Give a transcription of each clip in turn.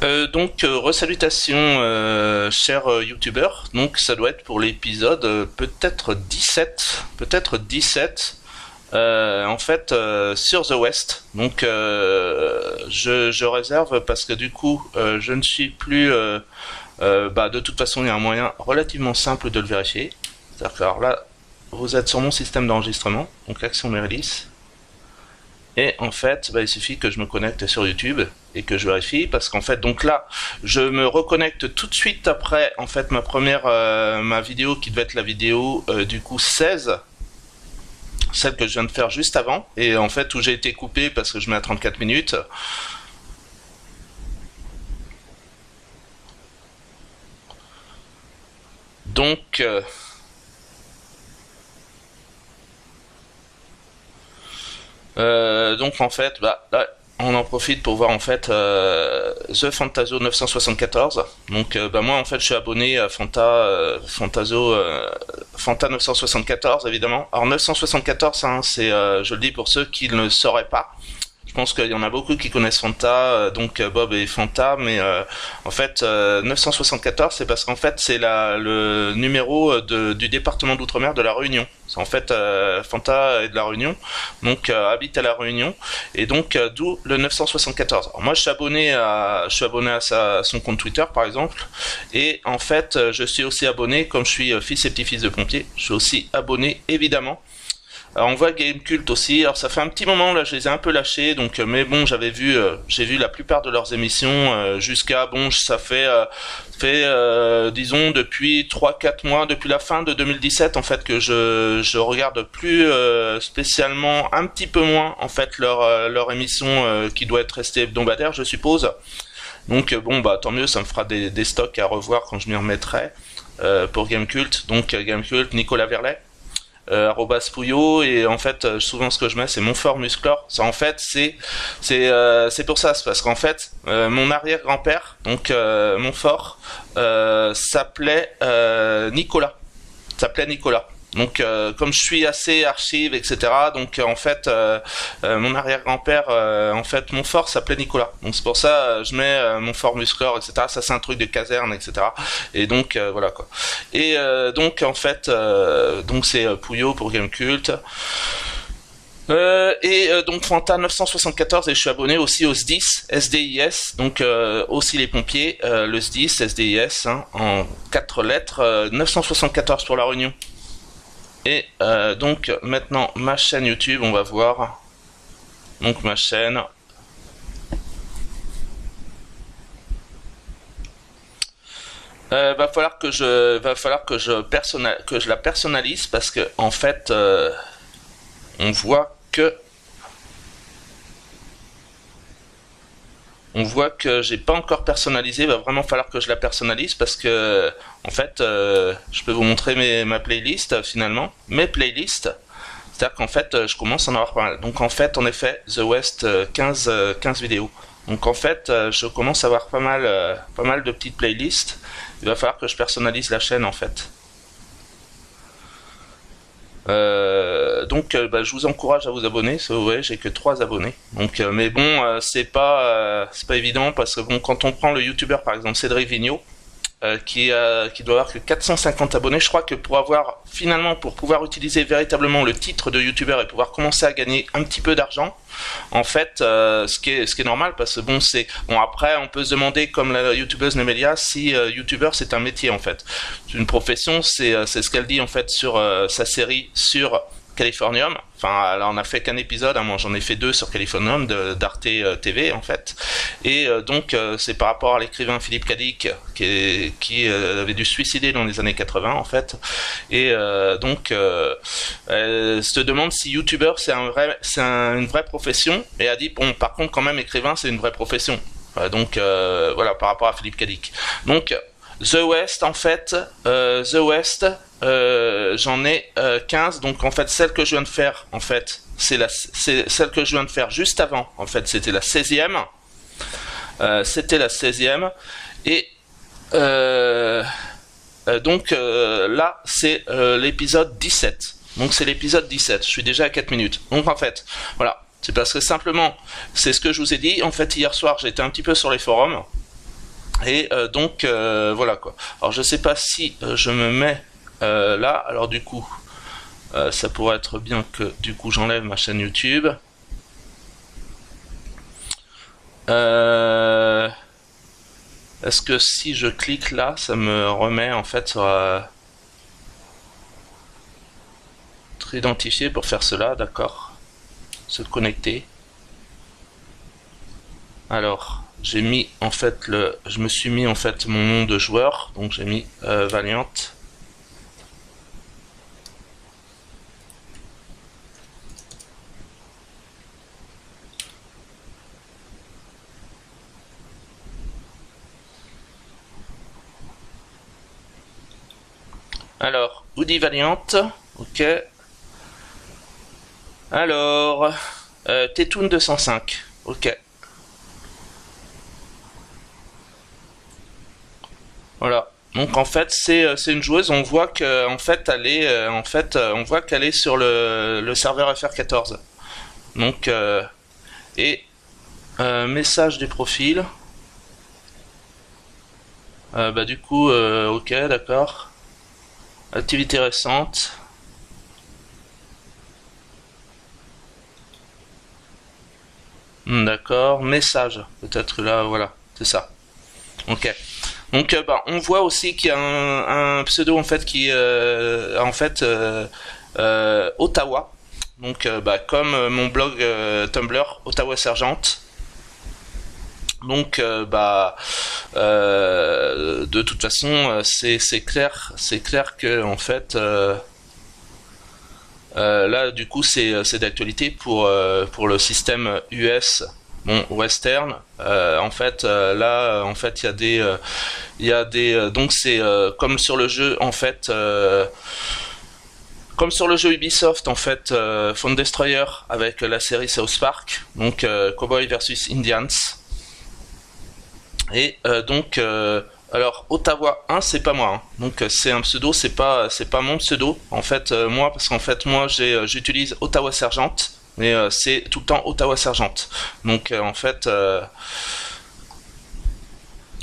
Resalutations, chers youtubeurs. Donc, ça doit être pour l'épisode peut-être 17, en fait, sur The West. Donc, je réserve parce que du coup, je ne suis plus. De toute façon, il y a un moyen relativement simple de le vérifier. C'est-à-dire que alors là, vous êtes sur mon système d'enregistrement, donc Action Meredith. Et en fait, il suffit que je me connecte sur YouTube et que je vérifie parce qu'en fait, donc là, je me reconnecte tout de suite après en fait ma vidéo qui devait être la vidéo du coup 16, celle que je viens de faire juste avant et en fait où j'ai été coupé parce que je mets à 34 minutes. Donc donc en fait, là, on en profite pour voir en fait The Fantaso 974. Donc moi en fait je suis abonné à Fanta 974 évidemment. Alors 974 hein, c'est je le dis pour ceux qui ne le sauraient pas. Je pense qu'il y en a beaucoup qui connaissent Fanta, donc Bob et Fanta, mais en fait 974 c'est parce qu'en fait c'est le numéro du département d'outre-mer de la Réunion. En fait Fanta est de la Réunion, donc habite à la Réunion, et donc d'où le 974. Alors moi je suis abonné à son compte Twitter par exemple, et en fait je suis aussi abonné, comme je suis fils et petit-fils de pompier, je suis aussi abonné évidemment. Alors on voit Gamecult aussi. Alors ça fait un petit moment là, je les ai un peu lâchés. Donc, mais bon, j'ai vu la plupart de leurs émissions jusqu'à ça fait disons depuis 3-4 mois, depuis la fin de 2017 en fait que je regarde plus spécialement, un petit peu moins en fait leur émission qui doit être restée hebdomadaire, je suppose. Donc tant mieux, ça me fera des stocks à revoir quand je m'y remettrai pour Gamecult. Donc Gamecult, Nicolas Verlet. Pouillot, et en fait souvent ce que je mets c'est Montfort Musclor. Ça en fait c'est pour ça, c'est parce qu'en fait mon arrière-grand-père donc Montfort s'appelait Nicolas. Donc comme je suis assez archive etc, donc en fait mon arrière-grand-père en fait Montfort s'appelait Nicolas, donc c'est pour ça je mets Montfort Musclor etc, ça c'est un truc de caserne etc, et donc voilà quoi. Et donc en fait donc c'est Pouillot pour Gamecult. Donc Fanta 974, et je suis abonné aussi au SDIS, SDIS, donc aussi les pompiers, le SDIS, SDIS hein, en 4 lettres, 974 pour la Réunion. Et donc maintenant ma chaîne YouTube, on va voir. Donc ma chaîne. Va falloir que je la personnalise parce que en fait on voit que j'ai pas encore personnalisé. Il va vraiment falloir que je la personnalise parce que en fait je peux vous montrer ma playlist finalement, mes playlists. C'est-à-dire qu'en fait je commence à en avoir pas mal. Donc en fait en effet The West 15 vidéos. Donc en fait je commence à avoir pas mal de petites playlists. Il va falloir que je personnalise la chaîne en fait. Je vous encourage à vous abonner. Vous voyez, j'ai que 3 abonnés. Donc, mais bon, c'est pas évident parce que bon, quand on prend le youtubeur par exemple Cédric Vigneault, qui doit avoir que 450 abonnés, je crois que pour pouvoir utiliser véritablement le titre de youtubeur et pouvoir commencer à gagner un petit peu d'argent, en fait, ce qui est normal parce que après on peut se demander comme la youtubeuse Nemelia si youtubeur c'est un métier en fait, c'est une profession, c'est ce qu'elle dit en fait sur sa série sur Californium. Enfin, elle en a fait qu'un épisode, hein, moi j'en ai fait 2 sur Californium d'Arte TV en fait. Et c'est par rapport à l'écrivain Philippe Cadic qui avait dû se suicider dans les années 80 en fait. Et elle se demande si youtubeur c'est une vraie profession. Et elle dit bon, par contre quand même écrivain c'est une vraie profession. Voilà, par rapport à Philippe Cadic. Donc The West en fait, j'en ai 15, donc en fait celle que je viens de faire en fait c'est celle que je viens de faire juste avant, en fait c'était la 16e, et là c'est l'épisode 17, donc c'est l'épisode 17, je suis déjà à 4 minutes, donc en fait voilà, c'est parce que simplement c'est ce que je vous ai dit, en fait hier soir j'étais un petit peu sur les forums. Et donc voilà quoi. Alors je sais pas si je me mets là. Alors du coup, ça pourrait être bien que du coup j'enlève ma chaîne YouTube. Est-ce que si je clique là, ça me remet en fait sur être identifié pour faire cela, d'accord. Se connecter. Alors, j'ai mis en fait je me suis mis en fait mon nom de joueur, donc j'ai mis Valiant. Alors, Woody Valiant, ok. Alors, Tetoon 205, ok. Voilà. Donc en fait c'est une joueuse. On voit que en fait elle est on voit qu'elle est sur le serveur FR14. Donc et message du profil. Bah du coup ok d'accord. Activité récente. D'accord. Message peut-être là voilà c'est ça. Ok. Donc bah, on voit aussi qu'il y a un pseudo en fait qui Ottawa. Donc bah, comme mon blog Tumblr Ottawa Sergeant. Donc de toute façon c'est clair que en fait là du coup c'est d'actualité pour le système US. Bon, western, en fait, là, en fait, il y a des, donc c'est comme sur le jeu, en fait, comme sur le jeu Ubisoft, en fait, Phone Destroyer avec la série South Park, donc Cowboy versus Indians, et donc, alors Ottawa 1, c'est pas moi, hein. Donc c'est un pseudo, c'est pas mon pseudo, en fait, moi, parce qu'en fait, moi, j'utilise Ottawa Sergeant. Mais c'est tout le temps Ottawa Sergeant. Donc en fait,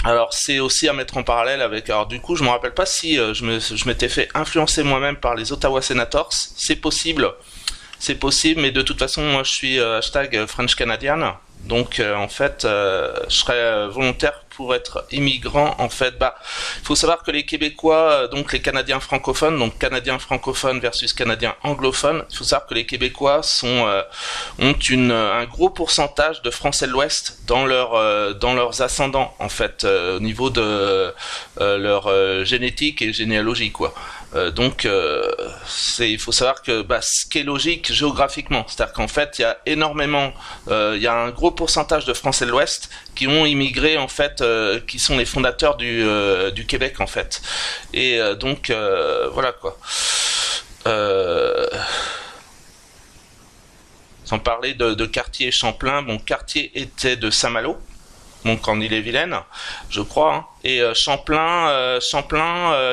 alors c'est aussi à mettre en parallèle avec. Alors du coup, je me rappelle pas si je m'étais fait influencer moi-même par les Ottawa Senators. C'est possible, mais de toute façon, moi je suis hashtag French Canadian. Donc en fait, je serais volontaire pour être immigrant. En fait, bah, il faut savoir que les Québécois, donc les Canadiens francophones, donc Canadiens francophones versus Canadiens anglophones, il faut savoir que les Québécois ont un gros pourcentage de Français de l'Ouest dans leurs ascendants, en fait, au niveau de leur génétique et généalogie, quoi. Donc, il faut savoir que bah, ce qui est logique géographiquement, c'est-à-dire qu'en fait, il y a énormément, il y a un gros pourcentage de Français de l'Ouest qui ont immigré en fait, qui sont les fondateurs du Québec en fait. Et donc voilà quoi. Sans parler de Cartier et Champlain, bon Cartier était de Saint-Malo. Donc en Ille-et-Vilaine, je crois. Hein. Et Champlain,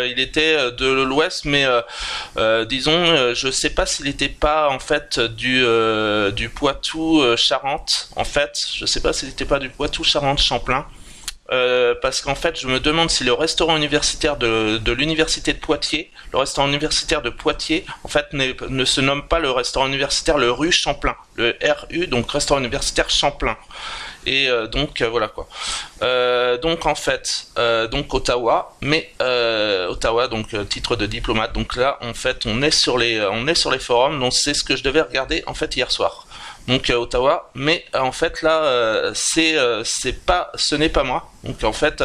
il était de l'Ouest, mais disons, je sais pas s'il était pas en fait du Poitou-Charentes. En fait, je sais pas s'il était pas du Poitou-Charentes Champlain. Parce qu'en fait, je me demande si le restaurant universitaire de l'université de Poitiers, le restaurant universitaire de Poitiers, en fait, ne se nomme pas le restaurant universitaire le rue Champlain, le RU, donc restaurant universitaire Champlain. Et donc voilà quoi. Donc en fait, donc Ottawa, mais Ottawa, donc titre de diplomate. Donc là, en fait, on est sur les forums. Donc c'est ce que je devais regarder en fait hier soir. Donc Ottawa, mais en fait là, ce n'est pas moi. Donc en fait,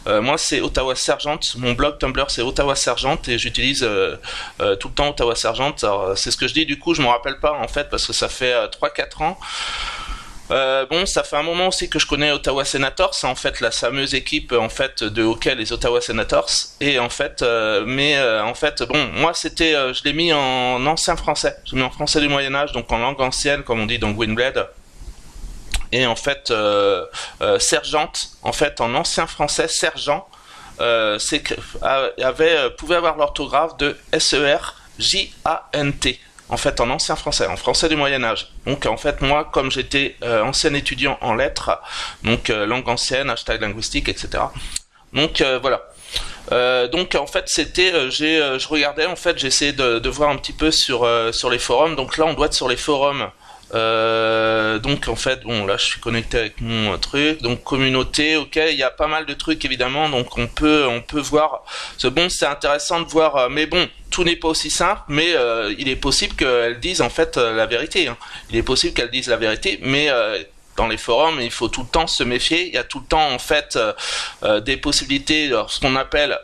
moi c'est Ottawa Sergeant. Mon blog Tumblr c'est Ottawa Sergeant et j'utilise tout le temps Ottawa Sergeant. Alors c'est ce que je dis. Du coup, je me rappelle pas en fait parce que ça fait 3-4 ans. Bon, ça fait un moment aussi que je connais Ottawa Senators, c'est en fait la fameuse équipe en fait de hockey les Ottawa Senators. Et en fait, en fait, bon, moi c'était, je l'ai mis en ancien français, je l'ai mis en français du Moyen Âge, donc en langue ancienne comme on dit dans Gwynblade. Et en fait, sergente, en fait en ancien français, sergent, pouvait avoir l'orthographe de SERJANT. en fait en ancien français, en français du Moyen-Âge. Donc en fait moi comme j'étais ancien étudiant en lettres, donc langue ancienne, hashtag linguistique, etc. Donc voilà. Donc en fait c'était je regardais en fait j'essayais de voir un petit peu sur les forums. Donc là on doit être sur les forums. Donc en fait bon là je suis connecté avec mon truc, donc communauté, ok, il y a pas mal de trucs évidemment, donc on peut voir. Bon, c'est intéressant de voir, mais bon, tout n'est pas aussi simple, mais il est possible qu'elles disent en fait la vérité, hein. Il est possible qu'elles disent la vérité, mais dans les forums, il faut tout le temps se méfier. Il y a tout le temps en fait des possibilités, alors, ce qu'on appelle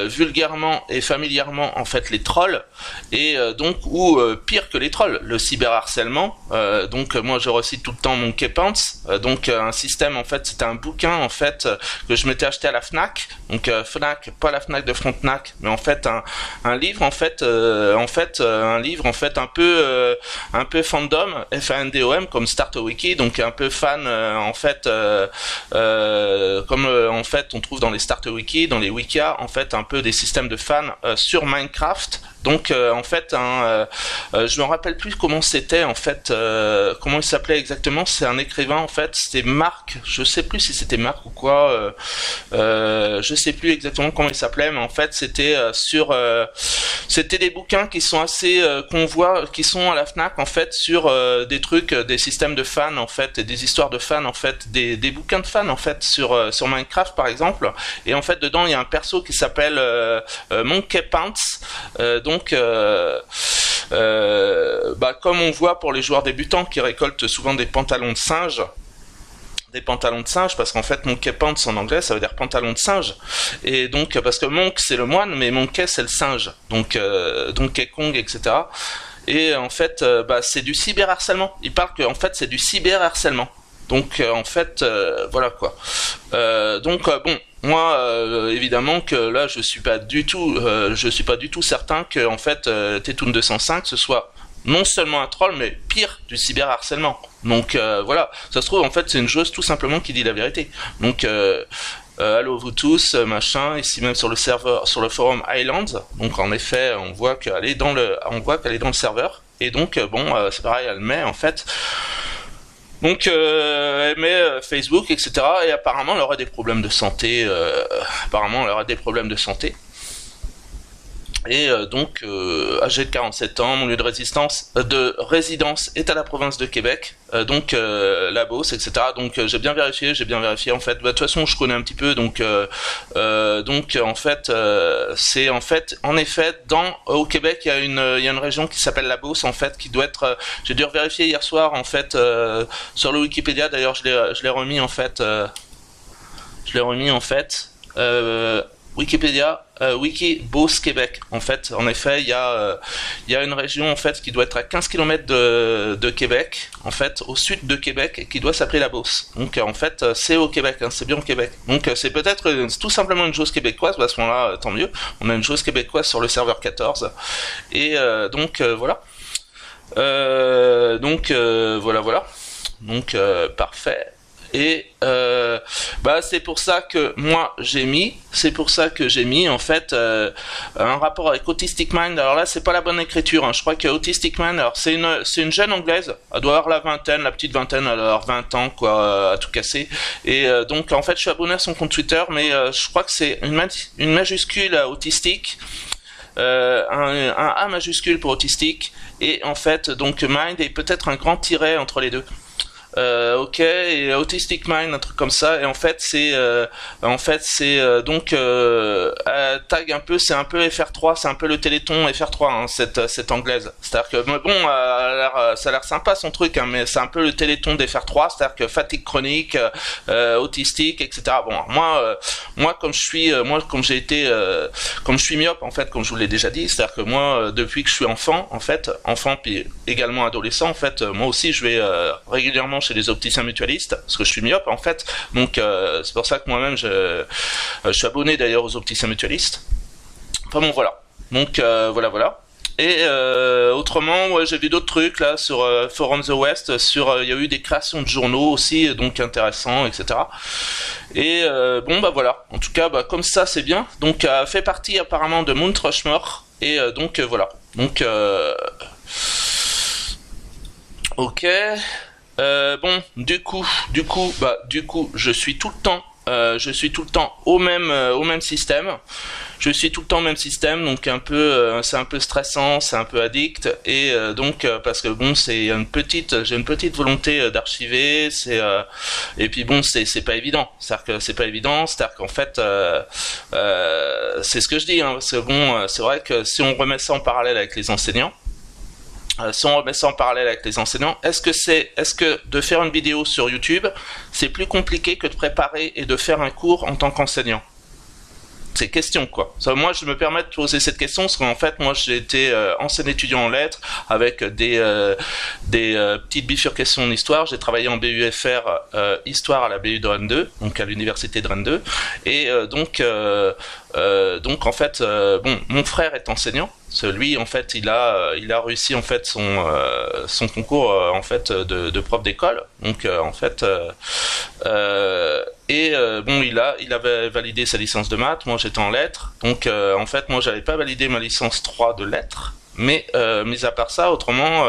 vulgairement et familièrement en fait les trolls, et donc ou pire que les trolls, le cyberharcèlement. Donc moi je recite tout le temps Monkey Pants, donc un système en fait, c'était un bouquin en fait que je m'étais acheté à la Fnac, donc Fnac, pas la Fnac de Frontenac, mais en fait un livre en fait, un livre en fait un peu fandom, F-A-N-D-O-M, comme StarterWiki, donc un peu fan en fait comme en fait on trouve dans les StarterWiki, dans les wikia en fait un peu des systèmes de fans sur Minecraft. Donc en fait je me rappelle plus comment c'était en fait, comment il s'appelait exactement. C'est un écrivain en fait, c'était Marc, je sais plus si c'était Marc ou quoi, je sais plus exactement comment il s'appelait, mais en fait c'était c'était des bouquins qui sont assez qu'on voit, qui sont à la Fnac en fait sur des trucs, des systèmes de fans en fait, et des histoires de fans en fait, des bouquins de fans en fait sur Minecraft par exemple. Et en fait dedans il y a un perso qui s'appelle Monkey Pants. Donc comme on voit pour les joueurs débutants qui récoltent souvent des pantalons de singe, parce qu'en fait Monkey Pants en anglais ça veut dire pantalon de singe, et donc parce que Monk c'est le moine mais Monkey c'est le singe, donc Donkey Kong, etc. Et en fait c'est du cyberharcèlement. Il parle que en fait c'est du cyberharcèlement. Donc en fait voilà quoi. Bon, moi évidemment que là je suis pas du tout certain que en fait Tetoon 205 ce soit non seulement un troll mais pire, du cyberharcèlement. Donc voilà, ça se trouve en fait c'est une joueuse tout simplement qui dit la vérité. Donc allô vous tous, machin, ici même sur le serveur, sur le forum Island. Donc en effet on voit qu'elle est dans le serveur, et donc c'est pareil, elle met en fait. Donc elle met Facebook, etc. Et apparemment elle aurait des problèmes de santé. Et donc âgé de 47 ans, mon lieu de résidence est à la province de Québec, donc la Beauce, etc. Donc j'ai bien vérifié en fait. De toute façon je connais un petit peu, donc en fait c'est en fait en effet au Québec il y a une région qui s'appelle la Beauce en fait, qui doit être j'ai dû vérifier hier soir en fait sur le Wikipédia. D'ailleurs je l'ai remis en fait. Wikipédia, Wiki Beauce Québec. En fait, en effet, il y a une région en fait qui doit être à 15 km de Québec, en fait, au sud de Québec, et qui doit s'appeler la Beauce. Donc en fait, c'est au Québec, hein, c'est bien au Québec. Donc c'est peut-être tout simplement une chose québécoise. À ce moment-là, tant mieux. On a une chose québécoise sur le serveur 14. Et voilà. Voilà. Donc parfait. Et c'est pour ça que j'ai mis en fait un rapport avec Autistic Mind. Alors là c'est pas la bonne écriture, hein. Je crois que Autistic Mind, alors c'est une jeune anglaise, elle doit avoir la petite vingtaine, elle doit avoir 20 ans quoi, à tout casser. Et donc en fait je suis abonné à son compte Twitter, mais je crois que c'est une majuscule autistique, un A majuscule pour autistique, et en fait donc Mind et peut-être un grand tiret entre les deux. Ok, et Autistic Mind, un truc comme ça. Et en fait c'est tag un peu, c'est un peu FR3, c'est un peu le Téléthon FR3, hein, cette anglaise. C'est-à-dire que ça a l'air sympa son truc, hein, mais c'est un peu le Téléthon des FR3, c'est-à-dire que fatigue chronique, autistique, etc. Bon, moi comme je suis myope en fait, comme je vous l'ai déjà dit, c'est-à-dire que moi depuis que je suis enfant puis également adolescent en fait, moi aussi je vais régulièrement chez les opticiens mutualistes parce que je suis myope en fait. Donc c'est pour ça que moi-même je suis abonné d'ailleurs aux opticiens mutualistes. Enfin bon voilà. Donc voilà. Et autrement, ouais, j'ai vu d'autres trucs là sur Forum The West, il y a eu des créations de journaux aussi, donc intéressants, etc. Et voilà. En tout cas, comme ça c'est bien. Donc fait partie apparemment de Mount Rushmore. Et donc voilà. Donc Ok. Bon, du coup, je suis tout le temps au même système. Je suis tout le temps au même système, donc c'est un peu stressant, c'est un peu addict, et parce que bon, j'ai une petite volonté d'archiver, et puis bon, c'est pas évident. C'est-à-dire que c'est pas évident, c'est-à-dire qu'en fait, c'est ce que je dis, hein, parce que bon, c'est vrai que si on remet ça en parallèle avec les enseignants. Si on remet ça en parallèle avec les enseignants, est-ce que de faire une vidéo sur YouTube, c'est plus compliqué que de préparer et de faire un cours en tant qu'enseignant? C'est question quoi. Ça, moi je me permets de poser cette question parce qu'en fait moi j'ai été ancien étudiant en lettres avec des petites bifurcations en histoire. J'ai travaillé en BUFR histoire à la BU de Rennes 2, donc à l'université de Rennes 2, et donc en fait bon, mon frère est enseignant. Lui en fait il a réussi en fait son concours en fait de prof d'école, donc en fait bon, il avait validé sa licence de maths, moi j'étais en lettres, donc en fait moi j'avais pas validé ma licence 3 de lettres, mais mis à part ça, autrement,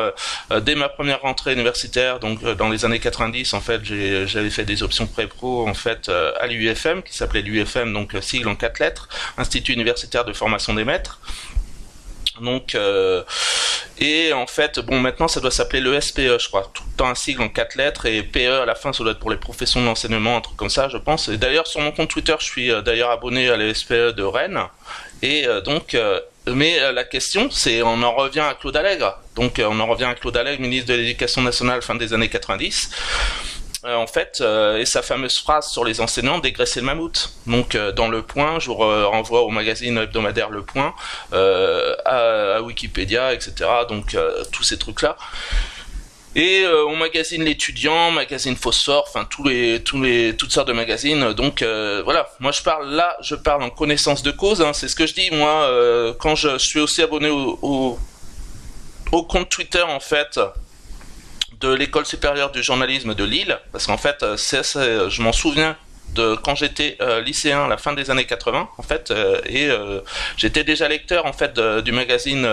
dès ma première rentrée universitaire, donc dans les années 90, en fait j'avais fait des options pré-pro en fait à l'UFM, qui s'appelait l'UFM, donc sigle en 4 lettres, Institut universitaire de formation des maîtres. Donc et en fait bon, maintenant ça doit s'appeler le SPE, je crois, tout le temps un sigle en 4 lettres, et PE à la fin ça doit être pour les professions de l'enseignement, un truc comme ça je pense. Et d'ailleurs sur mon compte Twitter je suis d'ailleurs abonné à la SPE de Rennes, et mais la question c'est, on en revient à Claude Allègre, donc on en revient à Claude Allègre, ministre de l'Éducation nationale fin des années 90. En fait, et sa fameuse phrase sur les enseignants, dégraisser le mammouth. Donc dans Le Point, je vous renvoie au magazine hebdomadaire Le Point, à Wikipédia, etc. Donc tous ces trucs-là. Et au magazine L'Étudiant, magazine Phosphore, enfin toutes sortes de magazines. Donc voilà, moi je parle en connaissance de cause, hein, c'est ce que je dis. Moi, quand je suis aussi abonné au compte Twitter en fait de l'École supérieure du journalisme de Lille, parce qu'en fait, je m'en souviens de quand j'étais lycéen à la fin des années 80, en fait, j'étais déjà lecteur en fait du magazine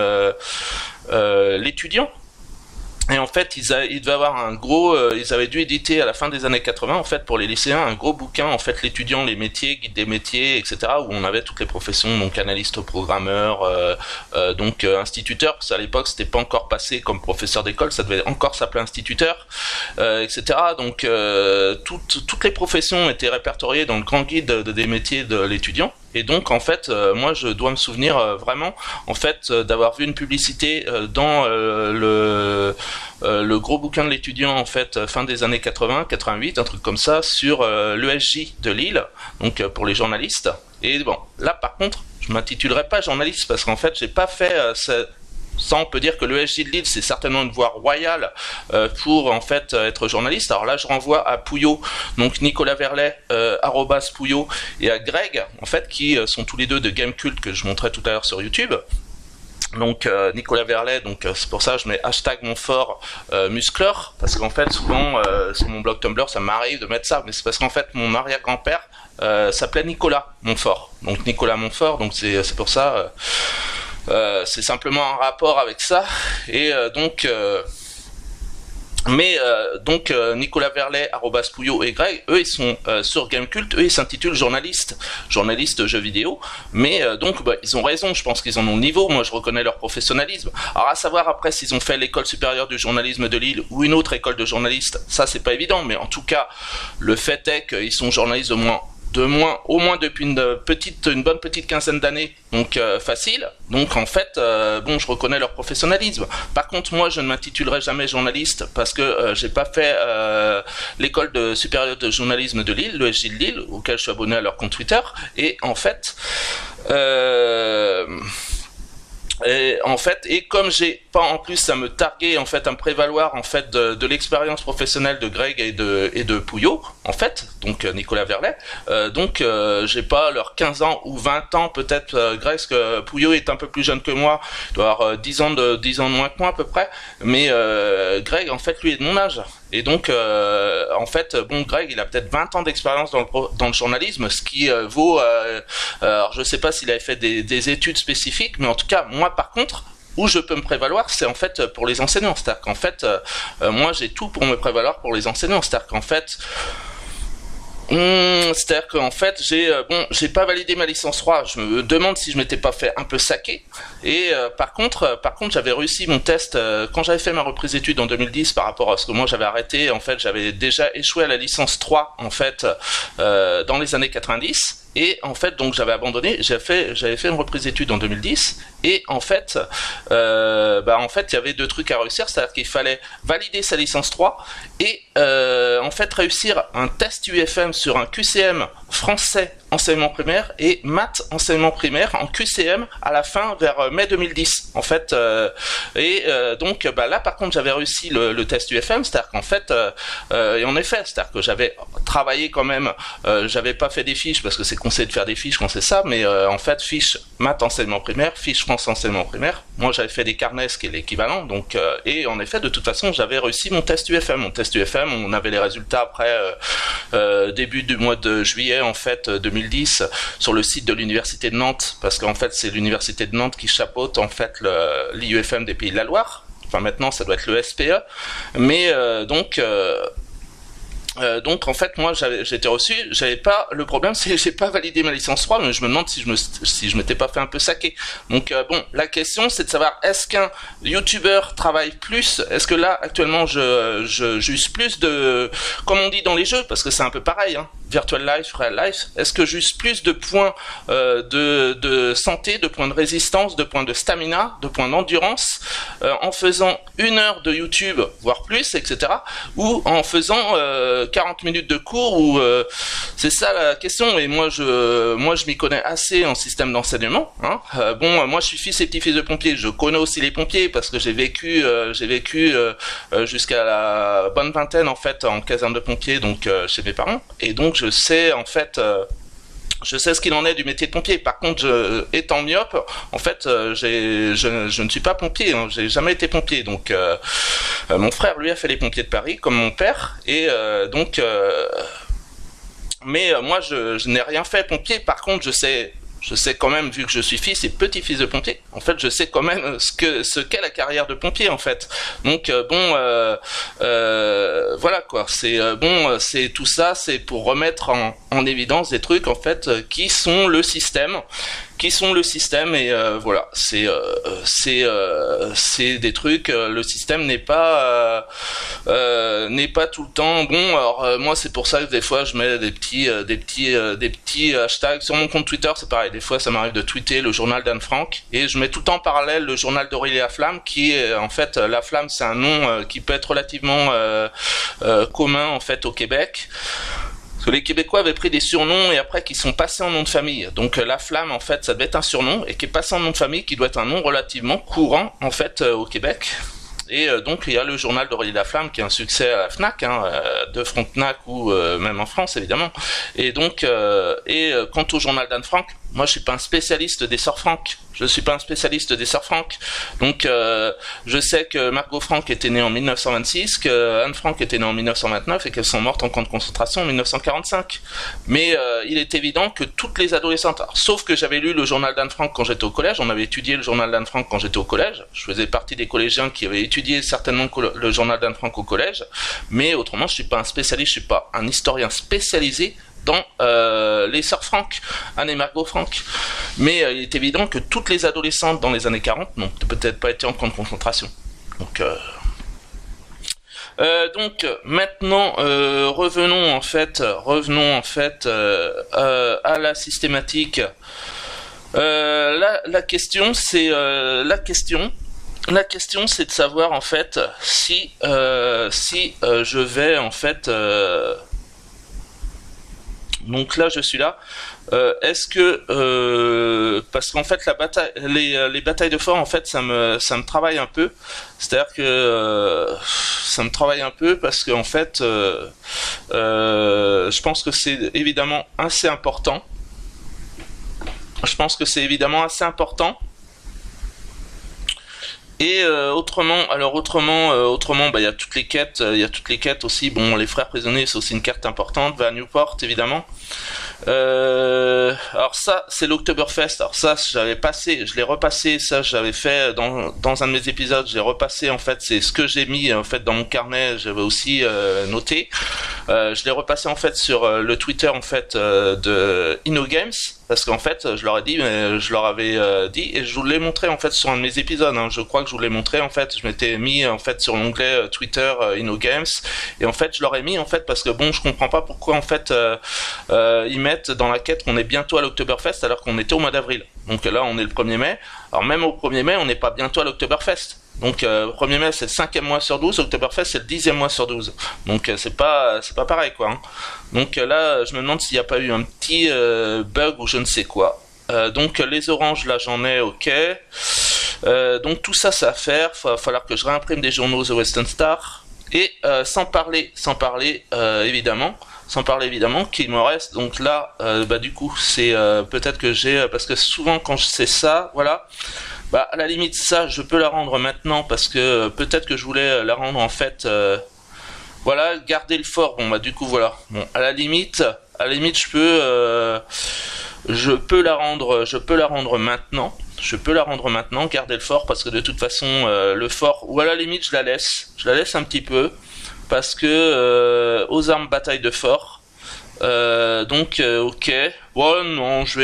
L'Étudiant. Et en fait, ils devaient avoir ils avaient dû éditer à la fin des années 80, en fait, pour les lycéens, un gros bouquin, en fait, l'étudiant, les métiers, guide des métiers, etc., où on avait toutes les professions, donc analyste programmeur, instituteur, parce qu'à l'époque, c'était pas encore passé comme professeur d'école, ça devait encore s'appeler instituteur, etc. Donc, toutes les professions étaient répertoriées dans le grand guide des métiers de l'étudiant. Et donc en fait, moi je dois me souvenir vraiment en fait d'avoir vu une publicité dans le gros bouquin de l'étudiant en fait fin des années 80, 88, un truc comme ça, sur l'ESJ de Lille, donc pour les journalistes. Et bon, là par contre, je m'intitulerai pas journaliste parce qu'en fait j'ai pas fait ça, on peut dire que l'ESJ de Lille, c'est certainement une voie royale pour en fait être journaliste. Alors là, je renvoie à Pouillot, donc Nicolas Verlet, @Pouillot, et à Greg, en fait, qui sont tous les deux de Gamecult que je montrais tout à l'heure sur YouTube. Donc Nicolas Verlet, donc c'est pour ça que je mets #Montfort muscleur, parce qu'en fait souvent sur mon blog Tumblr ça m'arrive de mettre ça, mais c'est parce qu'en fait mon arrière-grand-père s'appelait Nicolas Montfort, donc Nicolas Montfort, donc c'est pour ça. C'est simplement un rapport avec ça, et Nicolas Verlet, @Pouillot, et Greg, eux ils sont sur Gamecult, eux ils s'intitulent journalistes jeux vidéo, mais ils ont raison, je pense qu'ils en ont le niveau, moi je reconnais leur professionnalisme. Alors à savoir après s'ils ont fait l'école supérieure du journalisme de Lille ou une autre école de journalistes, ça c'est pas évident, mais en tout cas le fait est qu'ils sont journalistes au moins depuis une bonne petite quinzaine d'années, donc facile. Donc en fait, je reconnais leur professionnalisme. Par contre, moi, je ne m'intitulerai jamais journaliste parce que j'ai pas fait l'école supérieure de journalisme de Lille, le SJ de Lille, auquel je suis abonné à leur compte Twitter. Et en fait, et comme j'ai pas en plus à me targuer, en fait, à me prévaloir en fait de l'expérience professionnelle de Greg et de Pouillot, en fait, donc Nicolas Verlet, j'ai pas leurs 15 ans ou 20 ans peut-être. Greg, parce que Pouillot est un peu plus jeune que moi, il doit avoir 10 ans de moins que moi à peu près, mais Greg en fait lui est de mon âge. Et donc, Greg, il a peut-être 20 ans d'expérience dans le journalisme, ce qui vaut... alors, je sais pas s'il avait fait des études spécifiques, mais en tout cas, moi, par contre, où je peux me prévaloir, c'est en fait pour les enseignants. C'est-à-dire qu'en fait, moi j'ai tout pour me prévaloir pour les enseignants. C'est-à-dire qu'en fait, c'est-à-dire qu'en fait, j'ai pas validé ma licence 3. Je me demande si je m'étais pas fait un peu saquer. Et par contre, j'avais réussi mon test quand j'avais fait ma reprise d'études en 2010 par rapport à ce que moi j'avais arrêté. En fait, j'avais déjà échoué à la licence 3 en fait dans les années 90. Et en fait, donc j'avais abandonné. J'avais fait une reprise d'études en 2010. Et en fait, il y avait deux trucs à réussir, c'est-à-dire qu'il fallait valider sa licence 3 et en fait réussir un test UFM sur un QCM français enseignement primaire et maths enseignement primaire en QCM à la fin vers mai 2010 en fait donc là par contre j'avais réussi le test UFM, c'est-à-dire qu'en fait et en effet c'est-à-dire que j'avais travaillé quand même, j'avais pas fait des fiches parce que c'est conseillé de faire des fiches quand c'est ça, mais en fait fiches maths enseignement primaire, fiches France enseignement primaire, moi j'avais fait des carnets ce qui est l'équivalent, donc et en effet de toute façon j'avais réussi mon test UFM, on avait les résultats après début du mois de juillet en fait 2010 sur le site de l'université de Nantes, parce qu'en fait c'est l'université de Nantes qui chapeaute en fait l'IUFM des Pays de la Loire, enfin maintenant ça doit être le SPE, mais donc en fait moi j'ai été reçu, j'avais pas, le problème c'est que j'ai pas validé ma licence 3, mais je me demande si je m'étais pas fait un peu saquer. Donc bon, la question c'est de savoir est-ce qu'un youtubeur travaille plus, est-ce que là actuellement j'use plus de, comme on dit dans les jeux, parce que c'est un peu pareil, hein, virtual life, real life, est-ce que j'use plus de points de santé, de points de résistance, de points de stamina, de points d'endurance en faisant 1 heure de YouTube, voire plus, etc., ou en faisant 40 minutes de cours, ou c'est ça la question. Et moi je m'y connais assez en système d'enseignement, hein. Moi je suis fils et petit-fils de pompiers, je connais aussi les pompiers parce que j'ai vécu jusqu'à la bonne vingtaine en fait en caserne de pompiers, donc chez mes parents, et donc je sais en fait je sais ce qu'il en est du métier de pompier. Par contre, étant myope, en fait, je ne suis pas pompier, hein, j'ai jamais été pompier. Donc, mon frère, lui, a fait les pompiers de Paris, comme mon père, et mais moi, je n'ai rien fait pompier. Par contre, je sais quand même, vu que je suis fils et petit-fils de pompier, en fait, je sais quand même ce qu'est la carrière de pompier, en fait. Donc voilà quoi. C'est tout ça, c'est pour remettre en évidence des trucs en fait qui sont le système. Et voilà, c'est des trucs, le système n'est pas tout le temps bon. Alors moi c'est pour ça que des fois je mets des petits hashtags sur mon compte Twitter, c'est pareil, des fois ça m'arrive de tweeter le journal d'Anne Frank, et je mets tout le temps en parallèle le journal d'Aurélie Laflamme, qui est en fait, Laflamme c'est un nom qui peut être relativement commun en fait au Québec. Parce que les Québécois avaient pris des surnoms et après qui sont passés en nom de famille. Donc la Flamme en fait ça devait être un surnom et qui est passé en nom de famille, qui doit être un nom relativement courant en fait au Québec. Et donc il y a le journal d'Aurélie Laflamme qui est un succès à la Fnac, hein, de Frontenac ou même en France évidemment. Et donc quant au journal d'Anne Frank, moi je suis pas un spécialiste des sœurs Frank. Donc je sais que Margot Frank était née en 1926, que Anne Frank était née en 1929 et qu'elles sont mortes en camp de concentration en 1945. Mais il est évident que toutes les adolescentes, alors, sauf que j'avais lu le journal d'Anne Frank quand j'étais au collège, on avait étudié le journal d'Anne Frank quand j'étais au collège, je faisais partie des collégiens qui avaient étudié certainement le journal d'Anne Frank au collège, mais autrement je suis pas un spécialiste, je suis pas un historien spécialisé dans les sœurs Frank, Anne et Margot Frank. Mais il est évident que toutes les adolescentes dans les années 40 n'ont peut-être pas été en camp de concentration. Donc maintenant revenons en fait à la systématique. La question c'est la question c'est de savoir en fait si je vais en fait donc là je suis là. Est-ce que parce qu'en fait les batailles de fort en fait ça me travaille un peu. C'est-à-dire que ça me travaille un peu parce que en fait je pense que c'est évidemment assez important. Et autrement, bah il y a toutes les quêtes, aussi. Bon, les frères prisonniers, c'est aussi une carte importante. Va à Newport, évidemment. Alors ça, c'est l'Oktoberfest. Alors ça, je l'ai repassé. Ça, j'avais fait dans un de mes épisodes. J'ai repassé en fait, c'est ce que j'ai mis en fait dans mon carnet. J'avais aussi noté. Je l'ai repassé en fait sur le Twitter en fait de InnoGames. Parce qu'en fait, je leur avais dit, et je vous l'ai montré en fait sur un de mes épisodes. Hein. Je crois que je vous l'ai montré en fait. Je m'étais mis en fait sur l'onglet Twitter InnoGames, et en fait, je leur ai mis en fait parce que bon, je comprends pas pourquoi en fait ils mettent dans la quête qu'on est bientôt à l'Oktoberfest alors qu'on était au mois d'avril. Donc là, on est le 1er mai. Alors même au 1er mai, on n'est pas bientôt à l'Oktoberfest. Donc 1er mai c'est le 5e mois sur 12, Oktoberfest c'est le 10e mois sur 12. Donc c'est pas pareil quoi. Hein. Donc là je me demande s'il n'y a pas eu un petit bug ou je ne sais quoi. Donc les oranges là j'en ai, ok. Donc tout ça à faire, il va falloir que je réimprime des journaux The Western Star. Et sans parler évidemment qu'il me reste, donc là bah du coup c'est peut-être que j'ai, parce que souvent quand je sais ça, voilà, bah à la limite ça je peux la rendre maintenant parce que peut-être que je voulais la rendre en fait voilà, garder le fort. Bon bah du coup voilà, bon à la limite je peux la rendre maintenant. Je peux la rendre maintenant, garder le fort, parce que de toute façon le fort, ou à la limite je la laisse un petit peu, parce que aux armes bataille de fort. Donc ok, bon non, je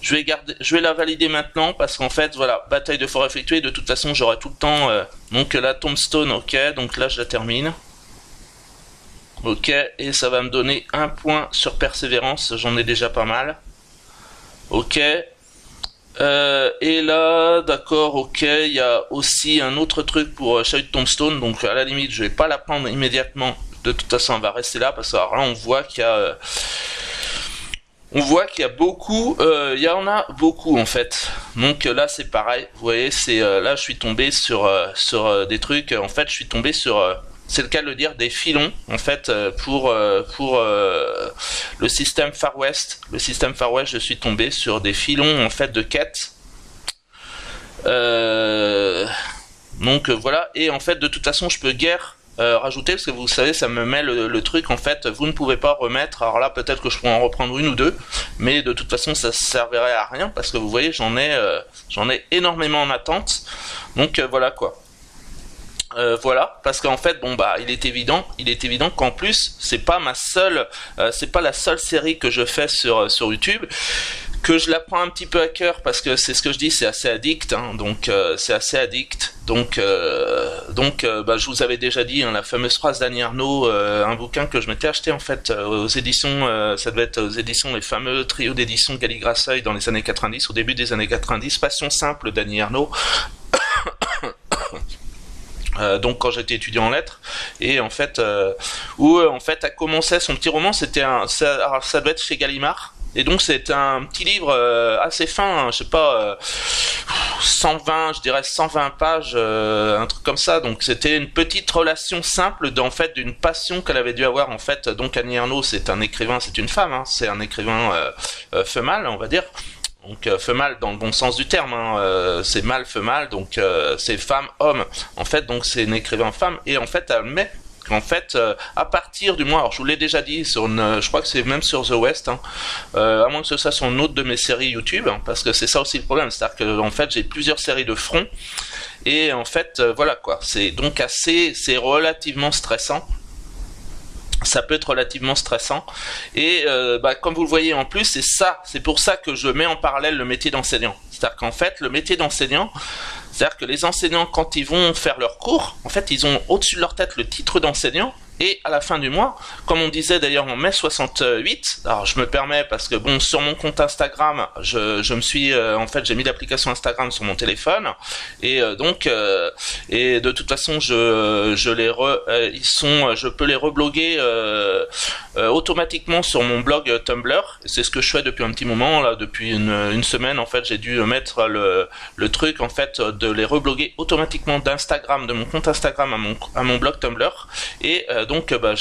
vais la valider maintenant parce qu'en fait voilà, bataille de fort effectuée, de toute façon j'aurai tout le temps donc la tombstone, ok, donc là je la termine. Ok, et ça va me donner un point sur persévérance, j'en ai déjà pas mal. Ok. Et là, d'accord, ok, il y a aussi un autre truc pour Chahut Tombstone, donc à la limite je vais pas la prendre immédiatement, de toute façon elle va rester là, parce que alors là on voit qu'il y a beaucoup, il y en a beaucoup en fait. Donc là c'est pareil, vous voyez, c'est là je suis tombé sur des trucs, en fait je suis tombé sur c'est le cas de le dire, des filons en fait pour le système Far West. Le système Far West, je suis tombé sur des filons en fait de quêtes. Donc voilà, et en fait de toute façon je peux guère rajouter, parce que vous savez ça me met le truc en fait, vous ne pouvez pas remettre. Alors là peut-être que je pourrais en reprendre une ou deux, mais de toute façon ça servirait à rien, parce que vous voyez j'en ai énormément en attente. Donc voilà quoi. Voilà, parce qu'en fait, bon bah, il est évident qu'en plus, c'est pas la seule série que je fais sur YouTube, que je la prends un petit peu à cœur, parce que c'est ce que je dis, c'est assez addict, hein, donc c'est assez addict. Donc bah, je vous avais déjà dit hein, la fameuse phrase d'Annie Ernaux, un bouquin que je m'étais acheté en fait aux éditions, ça devait être aux éditions, les fameux trio d'éditions Galligrasseuil dans les années 90, au début des années 90, Passion simple d'Annie Ernaux. Donc quand j'étais étudiant en lettres, et en fait où en fait a commencé son petit roman, ça doit être chez Gallimard, et donc c'est un petit livre assez fin, hein, je sais pas 120, je dirais 120 pages, un truc comme ça. Donc c'était une petite relation simple en fait d'une passion qu'elle avait dû avoir en fait. Donc Annie Ernaux, c'est un écrivain, c'est une femme, hein, c'est un écrivain femelle, on va dire. Donc femelle dans le bon sens du terme, hein, c'est mâle femelle, donc c'est femme homme. En fait, donc c'est une écrivain femme, et en fait elle met qu'en fait à partir du mois, alors je vous l'ai déjà dit sur je crois que c'est même sur The West, hein, à moins que ce soit sur une autre de mes séries YouTube, hein, parce que c'est ça aussi le problème, c'est-à-dire que en fait j'ai plusieurs séries de front, et en fait voilà quoi, c'est donc c'est relativement stressant. Ça peut être relativement stressant, et bah, comme vous le voyez en plus, c'est pour ça que je mets en parallèle le métier d'enseignant. C'est-à-dire qu'en fait le métier d'enseignant, c'est-à-dire que les enseignants quand ils vont faire leurs cours, en fait ils ont au-dessus de leur tête le titre d'enseignant, et à la fin du mois, comme on disait d'ailleurs en mai 68, alors je me permets parce que bon, sur mon compte Instagram, je me suis en fait j'ai mis l'application Instagram sur mon téléphone, et donc et de toute façon je peux les rebloguer automatiquement sur mon blog Tumblr. C'est ce que je fais depuis un petit moment là, depuis une semaine en fait, j'ai dû mettre le truc en fait de les rebloguer automatiquement d'Instagram, de mon compte Instagram à mon blog Tumblr, et donc bah,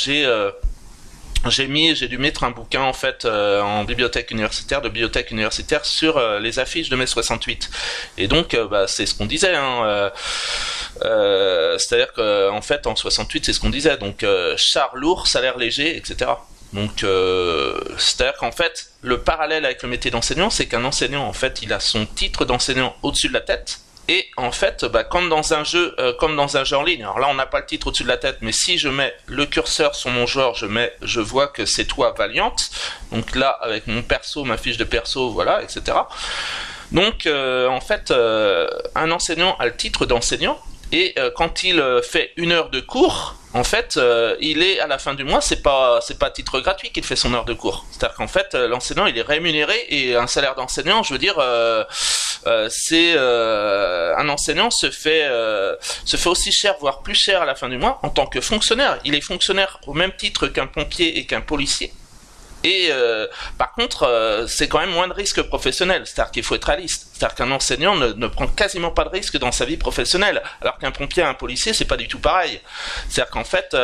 j'ai dû mettre un bouquin en fait en bibliothèque universitaire, de bibliothèque universitaire sur les affiches de mai 68. Et donc bah, c'est ce qu'on disait, hein, c'est-à-dire qu'en fait en 68 c'est ce qu'on disait, donc char lourd, salaire léger, etc. Donc c'est-à-dire qu'en fait le parallèle avec le métier d'enseignant, c'est qu'un enseignant en fait il a son titre d'enseignant au-dessus de la tête. Et en fait, bah, comme dans un jeu en ligne, alors là on n'a pas le titre au-dessus de la tête, mais si je mets le curseur sur mon joueur, je vois que c'est toi Valiant. Donc là, avec mon perso, ma fiche de perso, voilà, etc. Donc en fait, un enseignant a le titre d'enseignant, et quand il fait 1 heure de cours, en fait, il est à la fin du mois, c'est pas à titre gratuit qu'il fait son heure de cours. C'est-à-dire qu'en fait, l'enseignant il est rémunéré, et un salaire d'enseignant, je veux dire, un enseignant se fait aussi cher, voire plus cher à la fin du mois en tant que fonctionnaire. Il est fonctionnaire au même titre qu'un pompier et qu'un policier. Et par contre, c'est quand même moins de risques professionnels. C'est-à-dire qu'il faut être réaliste. C'est-à-dire qu'un enseignant ne prend quasiment pas de risques dans sa vie professionnelle, alors qu'un pompier et un policier, c'est pas du tout pareil. C'est-à-dire qu'en fait,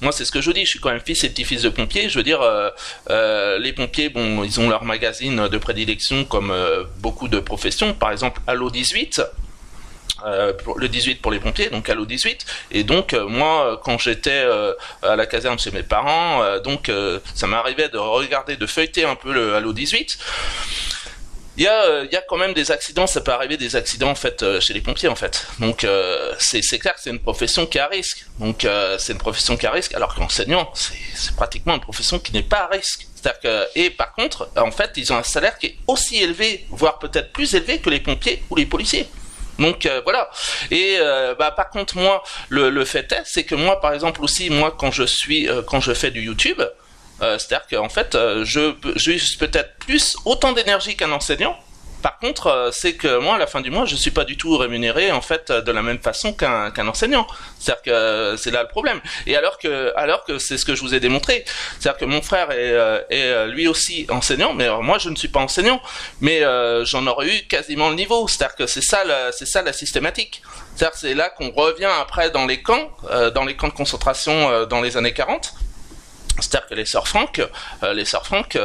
moi c'est ce que je dis, je suis quand même fils et petit-fils de pompier. Je veux dire, les pompiers, bon, ils ont leur magazine de prédilection comme beaucoup de professions. Par exemple, Allo 18. Le 18 pour les pompiers, donc Allo 18, et donc moi quand j'étais à la caserne chez mes parents, ça m'arrivait de regarder, de feuilleter un peu le Allo 18. Il y a quand même des accidents, ça peut arriver des accidents en fait chez les pompiers en fait. Donc c'est clair que c'est une profession qui est à risque. Donc c'est une profession qui est à risque, alors que l'enseignant c'est pratiquement une profession qui n'est pas à risque. C'est-à-dire que, et par contre, en fait, ils ont un salaire qui est aussi élevé, voire peut-être plus élevé que les pompiers ou les policiers. Donc voilà. Et par contre moi le fait est, c'est que moi par exemple aussi, moi quand je fais du YouTube, c'est-à-dire qu'en fait j'use peut-être plus autant d'énergie qu'un enseignant. Par contre, c'est que moi, à la fin du mois, je suis pas du tout rémunéré en fait de la même façon qu'un enseignant. C'est-à-dire que c'est là le problème. Et alors que c'est ce que je vous ai démontré. C'est-à-dire que mon frère est lui aussi enseignant, mais moi je ne suis pas enseignant, mais j'en aurais eu quasiment le niveau. C'est-à-dire que c'est ça la systématique. C'est-à-dire que c'est là qu'on revient après dans les camps de concentration dans les années 40. C'est-à-dire que les sœurs Franck,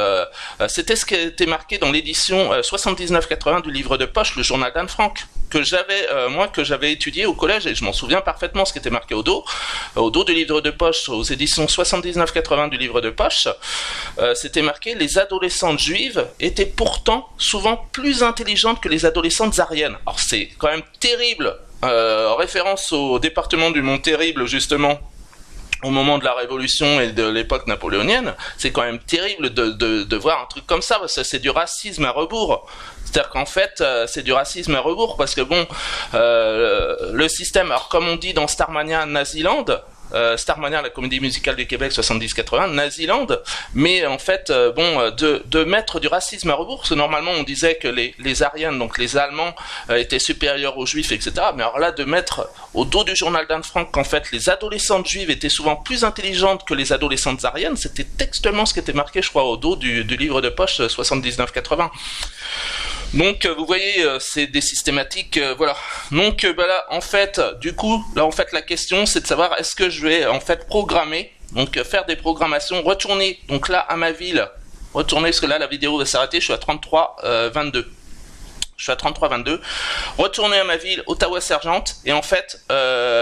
c'était ce qui était marqué dans l'édition 79-80 du livre de poche, le journal d'Anne Frank, que j'avais étudié au collège, et je m'en souviens parfaitement ce qui était marqué au dos du livre de poche, aux éditions 79-80 du livre de poche, c'était marqué: les adolescentes juives étaient pourtant souvent plus intelligentes que les adolescentes ariennes. Alors c'est quand même terrible, référence au département du Mont Terrible justement, au moment de la Révolution et de l'époque napoléonienne. C'est quand même terrible de voir un truc comme ça, parce que c'est du racisme à rebours. C'est-à-dire qu'en fait, c'est du racisme à rebours, parce que bon, le système, alors comme on dit dans Starmania, Naziland, Starmania, la comédie musicale du Québec 70-80, Naziland, mais en fait, de mettre du racisme à rebours, parce que normalement on disait que les Aryens, donc les Allemands, étaient supérieurs aux Juifs, etc. Mais alors là, de mettre au dos du journal d'Anne Frank qu'en fait les adolescentes juives étaient souvent plus intelligentes que les adolescentes ariennes, c'était textuellement ce qui était marqué, je crois, au dos du livre de poche 79-80. Donc vous voyez, c'est des systématiques, voilà. Donc là, en fait, du coup, la question c'est de savoir est-ce que je vais en fait programmer, donc faire des programmations, retourner donc là à ma ville, parce que là la vidéo va s'arrêter, je suis à 33-22. Je suis à 33-22, retourner à ma ville, Ottawa-Sergente, et en fait,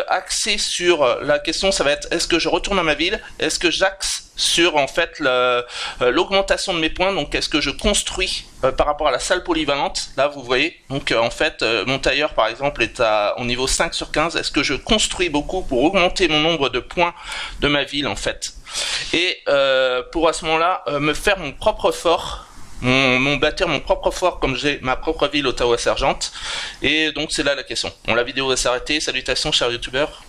axer sur la question, ça va être, est-ce que je retourne à ma ville? Est-ce que j'axe sur, en fait, l'augmentation de mes points? Donc, est-ce que je construis par rapport à la salle polyvalente? Là, vous voyez, donc, en fait, mon tailleur, par exemple, est au niveau 5 sur 15. Est-ce que je construis beaucoup pour augmenter mon nombre de points de ma ville, en fait? Et pour, à ce moment-là, me faire mon propre fort, bâtir mon propre fort, comme j'ai ma propre ville, Ottawa-Sergente. Et donc c'est là la question. Bon, la vidéo va s'arrêter. Salutations chers youtubeurs.